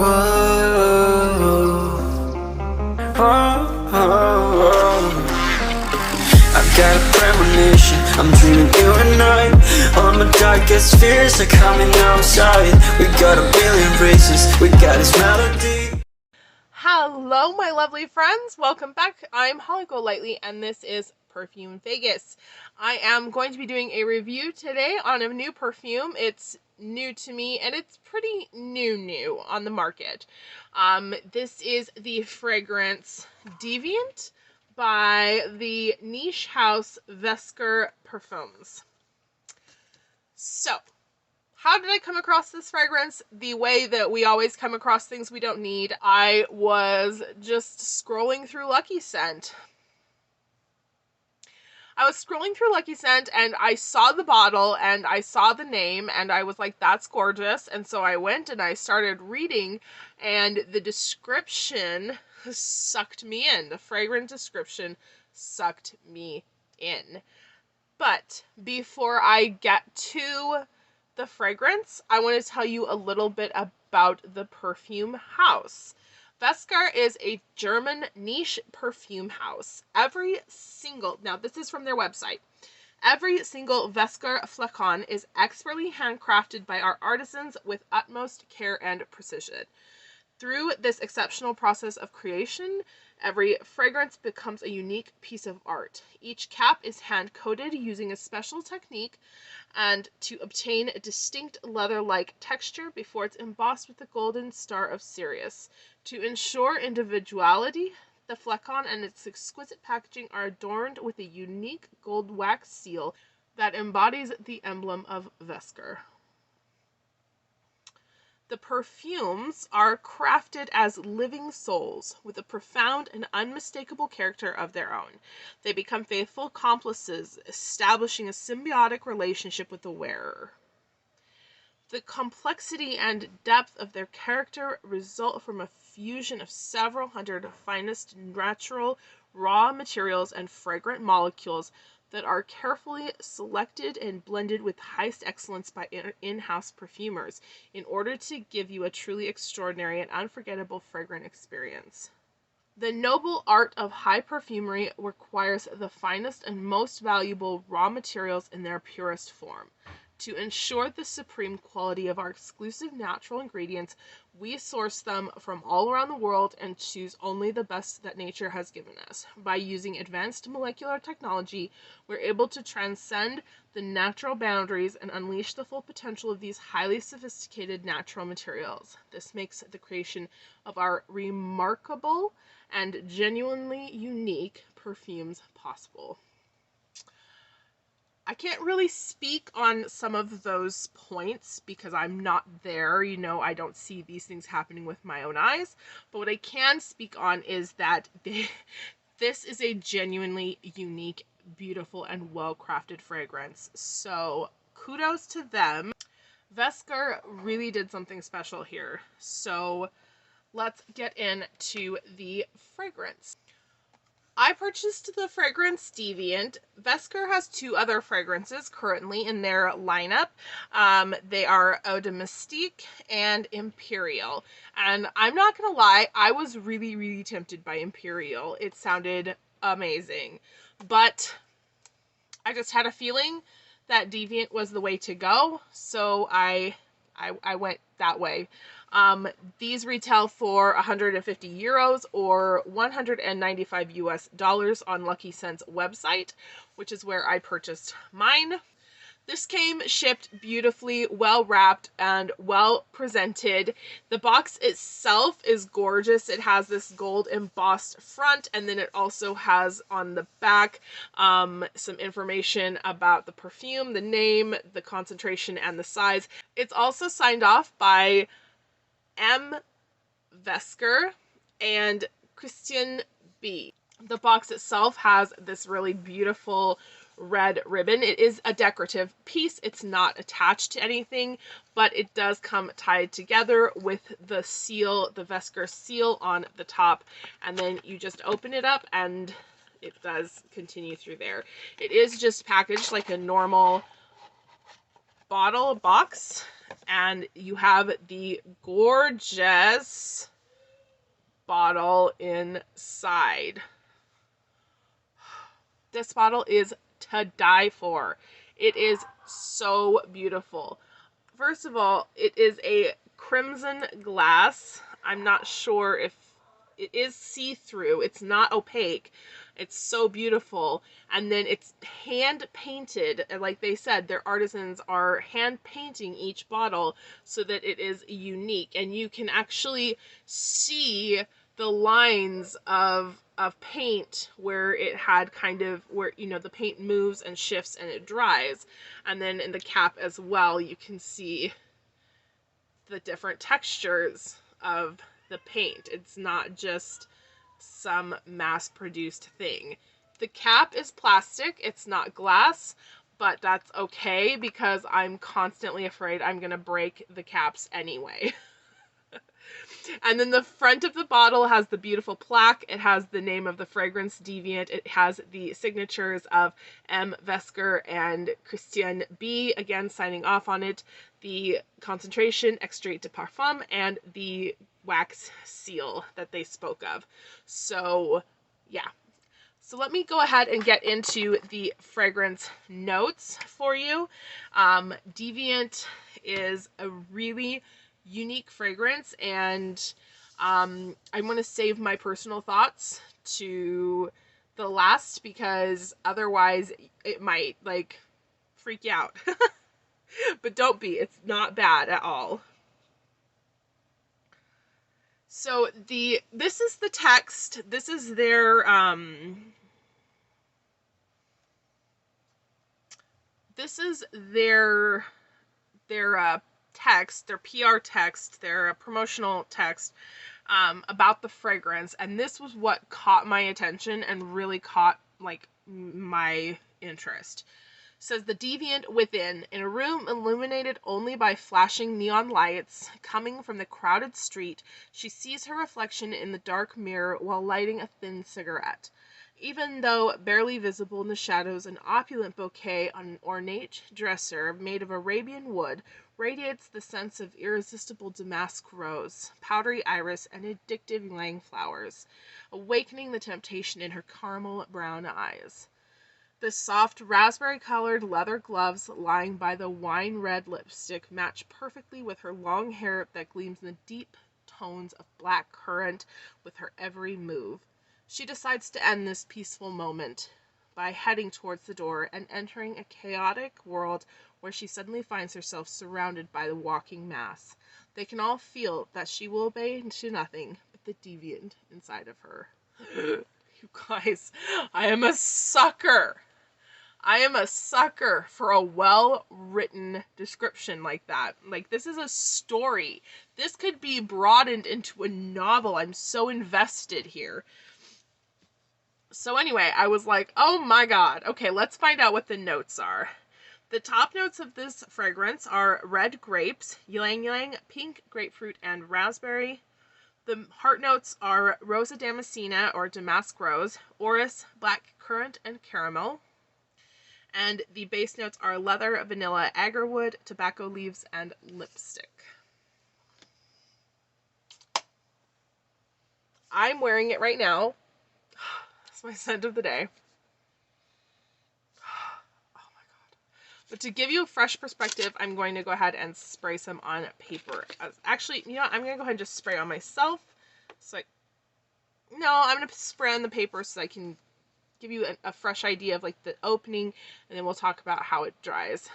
I've got a premonition, I'm dreaming you and I. All my darkest fears are coming outside. We got a billion races, we got this melody. Hello my lovely friends, welcome back. I'm Holly Golightly and this is Perfume Vegas. I am going to be doing a review today on a new perfume. It's new to me and it's pretty new on the market. This is the Fragrance Deviant by the niche house Wesker Parfums. So, how did I come across this fragrance? The way that we always come across things we don't need. I was just scrolling through Lucky Scent. And I saw the bottle and I saw the name and I was like, that's gorgeous. And so I went and I started reading and the description sucked me in. The fragrance description sucked me in. But before I get to the fragrance, I want to tell you a little bit about the perfume house. Wesker is a German niche perfume house. Now this is from their website. Every single Wesker flacon is expertly handcrafted by our artisans with utmost care and precision. Through this exceptional process of creation, every fragrance becomes a unique piece of art. Each cap is hand-coated using a special technique and to obtain a distinct leather-like texture before it's embossed with the golden star of Sirius. To ensure individuality, the flacon and its exquisite packaging are adorned with a unique gold wax seal that embodies the emblem of Wesker. The perfumes are crafted as living souls with a profound and unmistakable character of their own. They become faithful accomplices, establishing a symbiotic relationship with the wearer. The complexity and depth of their character result from a fusion of several hundred finest natural raw materials and fragrant molecules that are carefully selected and blended with highest excellence by in-house perfumers in order to give you a truly extraordinary and unforgettable fragrant experience. The noble art of high perfumery requires the finest and most valuable raw materials in their purest form. To ensure the supreme quality of our exclusive natural ingredients, we source them from all around the world and choose only the best that nature has given us. By using advanced molecular technology, we're able to transcend the natural boundaries and unleash the full potential of these highly sophisticated natural materials. This makes the creation of our remarkable and genuinely unique perfumes possible. I can't really speak on some of those points because I'm not there, I don't see these things happening with my own eyes, but what I can speak on is that this is a genuinely unique, beautiful, and well-crafted fragrance, so kudos to them. Wesker really did something special here, so let's get into the fragrance. I purchased the Fragrance Deviant. Wesker has two other fragrances currently in their lineup. They are Eau de Mystique and Imperial. And I'm not gonna lie, I was really tempted by Imperial. It sounded amazing. But I just had a feeling that Deviant was the way to go, so I went that way. These retail for 150 euros or 195 US dollars on Lucky Scent's website, which is where I purchased mine. This came shipped beautifully, well wrapped, and well presented. The box itself is gorgeous. It has this gold embossed front, and then it also has on the back some information about the perfume, the name, the concentration, and the size. It's also signed off by M. Wesker and Christian B. The box itself has this really beautiful red ribbon. It is a decorative piece. It's not attached to anything, but it does come tied together with the seal, the Wesker seal on the top, and then you just open it up and it does continue through there. It is just packaged like a normal box, And you have the gorgeous bottle inside. This bottle is to die for. It is so beautiful. First of all, it is a crimson glass. I'm not sure if it is see-through. It's not opaque. It's so beautiful. And then it's hand painted. Like they said, their artisans are hand painting each bottle so that it is unique. And you can actually see the lines of paint where it had kind of, where, you know, the paint moves and shifts and it dries. And then in the cap as well, you can see the different textures of the paint. It's not just some mass-produced thing. The cap is plastic, it's not glass, but that's okay because I'm constantly afraid I'm gonna break the caps anyway. And then the front of the bottle has the beautiful plaque. It has the name of the fragrance Deviant. It has the signatures of M. Wesker and Christian B. again signing off on it. The concentration, Extrait de Parfum, and the wax seal that they spoke of. So, yeah. So let me go ahead and get into the fragrance notes for you. Deviant is a really unique fragrance, and I'm going to save my personal thoughts to the last because otherwise it might like freak you out. But don't be, it's not bad at all. So this is the text. This is their text, their PR text, their promotional text about the fragrance, and this was what caught my attention and really caught like my interest. It says the Deviant within, in a room illuminated only by flashing neon lights coming from the crowded street, she sees her reflection in the dark mirror while lighting a thin cigarette. Even though barely visible in the shadows, an opulent bouquet on an ornate dresser made of Arabian wood radiates the sense of irresistible damask rose, powdery iris, and addictive ylang flowers, awakening the temptation in her caramel brown eyes. The soft raspberry-colored leather gloves lying by the wine-red lipstick match perfectly with her long hair that gleams in the deep tones of blackcurrant with her every move. She decides to end this peaceful moment by heading towards the door and entering a chaotic world where she suddenly finds herself surrounded by the walking mass. They can all feel that she will obey to nothing but the Deviant inside of her. You guys, I am a sucker. I am a sucker for a well-written description like that. Like, this is a story. This could be broadened into a novel. I'm so invested here. So anyway, I was like, oh my god. Okay, let's find out what the notes are. The top notes of this fragrance are red grapes, ylang-ylang, pink grapefruit, and raspberry. The heart notes are Rosa Damascena or Damask Rose, Orris, Blackcurrant, and caramel. And the base notes are leather, vanilla, agarwood, tobacco leaves, and lipstick. I'm wearing it right now. It's my scent of the day. Oh my god. But to give you a fresh perspective, I'm going to go ahead and spray some on paper. Actually, you know what? I'm going to go ahead and just spray on myself. I'm going to spray on the paper so I can give you a fresh idea of like the opening, and then we'll talk about how it dries.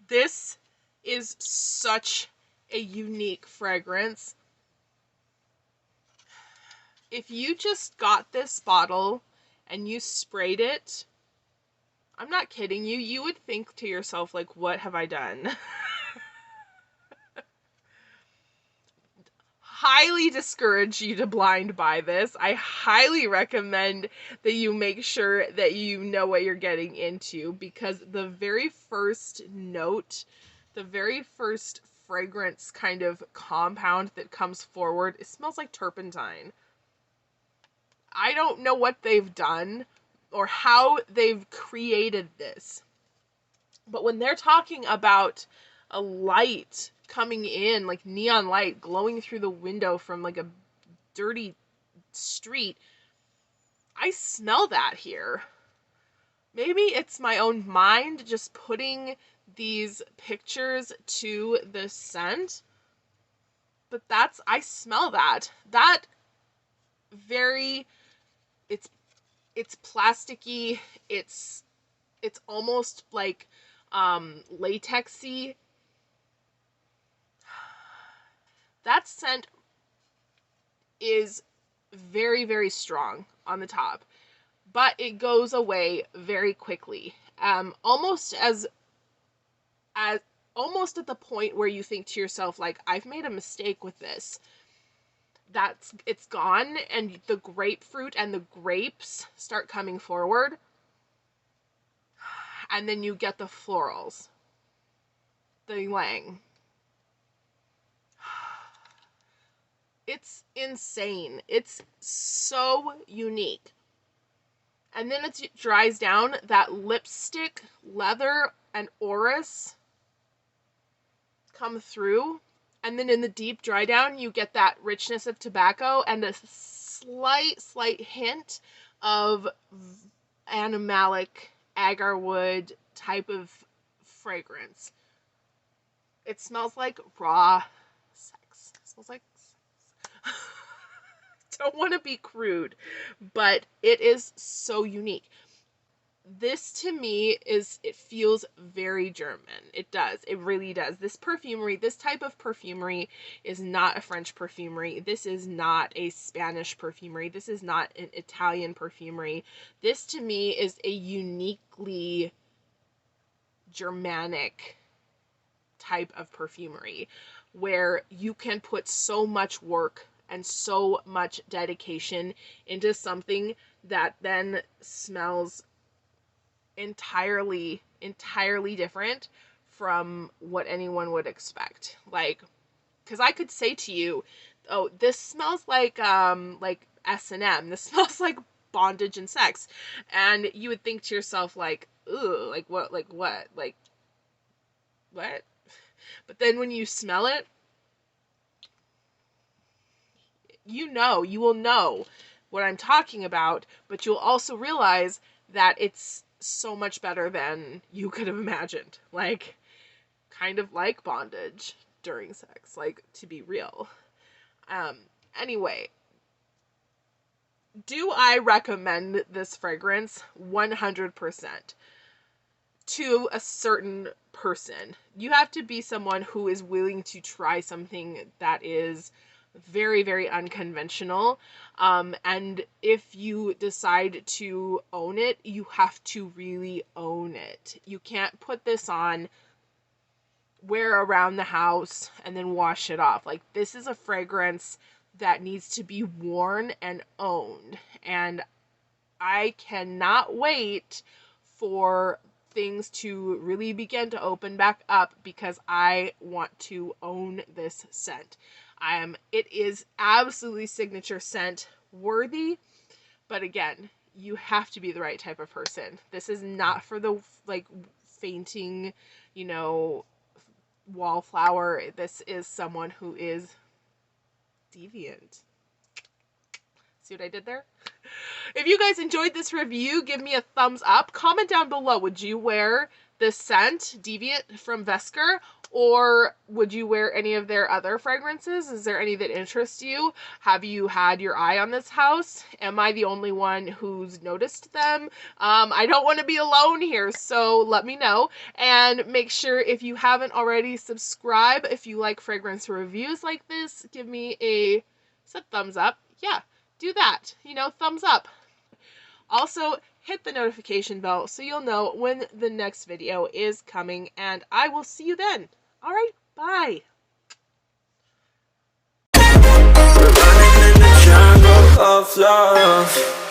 This is such a unique fragrance. If you just got this bottle and you sprayed it, I'm not kidding you, you would think to yourself, like, what have I done? Highly discourage you to blind buy this. I highly recommend that you make sure that you know what you're getting into, because the very first note, the very first fragrance kind of compound that comes forward, it smells like turpentine. I don't know what they've done, or how they've created this. But when they're talking about a light coming in, like neon light glowing through the window from like a dirty street, I smell that here. Maybe it's my own mind just putting these pictures to the scent, but I smell that. That very, it's plasticky, it's almost like latexy. That scent is very, very strong on the top, but it goes away very quickly. Almost almost at the point where you think to yourself, like, I've made a mistake with this. It's gone, and the grapefruit and the grapes start coming forward, and then you get the florals, the ylang. It's insane. It's so unique. And then it dries down, that lipstick, leather, and orris come through. And then in the deep dry down, you get that richness of tobacco and a slight hint of animalic agarwood type of fragrance. It smells like raw sex. It smells like sex. Don't want to be crude, but it is so unique. This to me it feels very German. It does. It really does. This perfumery, this type of perfumery is not a French perfumery. This is not a Spanish perfumery. This is not an Italian perfumery. This to me is a uniquely Germanic type of perfumery where you can put so much work and so much dedication into something that then smells entirely different from what anyone would expect. Like, because I could say to you, oh, this smells like S&M, this smells like bondage and sex, and you would think to yourself, like, ooh, like what, but then when you smell it, you will know what I'm talking about, but you'll also realize that it's so much better than you could have imagined. Like, kind of like bondage during sex, like, to be real. Anyway, do I recommend this fragrance? 100%. To a certain person. You have to be someone who is willing to try something that is very, very unconventional. And if you decide to own it, you have to really own it. You can't put this on, wear around the house, and then wash it off. Like, this is a fragrance that needs to be worn and owned. And I cannot wait for things to really begin to open back up because I want to own this scent. It is absolutely signature scent worthy, but again, you have to be the right type of person. This is not for the, like, fainting, wallflower. This is someone who is deviant. See what I did there? If you guys enjoyed this review, give me a thumbs up. Comment down below, would you wear this scent, Deviant from Wesker, or would you wear any of their other fragrances? Is there any that interest you? Have you had your eye on this house? Am I the only one who's noticed them? I don't want to be alone here, so let me know. And make sure, if you haven't already, subscribe. If you like fragrance reviews like this, give me a thumbs up. Yeah, do that. Thumbs up. Also, hit the notification bell so you'll know when the next video is coming, and I will see you then. Alright, bye! We're running in the jungle of love.